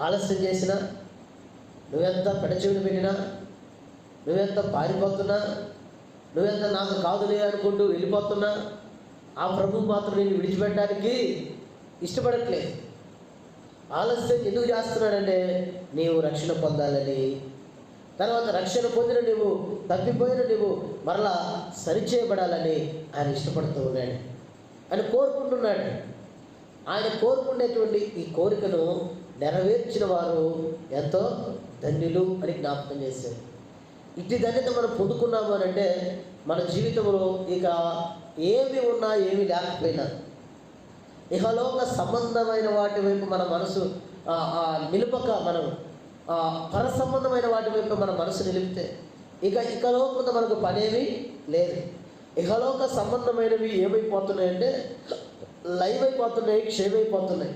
ఆలస్యం చేసినా, నువ్వెంత పెడచెవిని పెట్టినా, నువ్వెంత పారిపోతున్నా, నువ్వెంత నాకు కాదులే అనుకుంటూ వెళ్ళిపోతున్నా, ఆ ప్రభువు మాత్రం నేను విడిచిపెట్టడానికి ఇష్టపడట్లేదు. ఆలస్యం ఎందుకు చేస్తున్నాడంటే నీవు రక్షణ పొందాలని, తర్వాత రక్షణ పొందిన నీవు, తప్పిపోయిన నీవు మరలా సరిచేయబడాలని ఆయన ఇష్టపడుతూ ఉన్నాడు, ఆయన కోరుకుంటున్నాడు. ఆయన కోరుకునేటువంటి ఈ కోరికను నెరవేర్చిన వారు ఎంతో ధన్యులు అని జ్ఞాపకం చేశారు. ఇట్టి ధన్యత మనం పొందుకున్నాము అని అంటే మన జీవితంలో ఇక ఏమి ఉన్నా ఏమి లేకపోయినా ఇహలోక సంబంధమైన వాటి వైపు మన మనసు నిలుపక, మనం పర సంబంధమైన వాటి వైపు మన మనసు నిలిపితే ఇకలోకంతో మనకు పనేమి లేదు. ఇహలోక సంబంధమైనవి ఏమైపోతున్నాయంటే లైవ్ అయిపోతున్నాయి, క్షేమైపోతున్నాయి.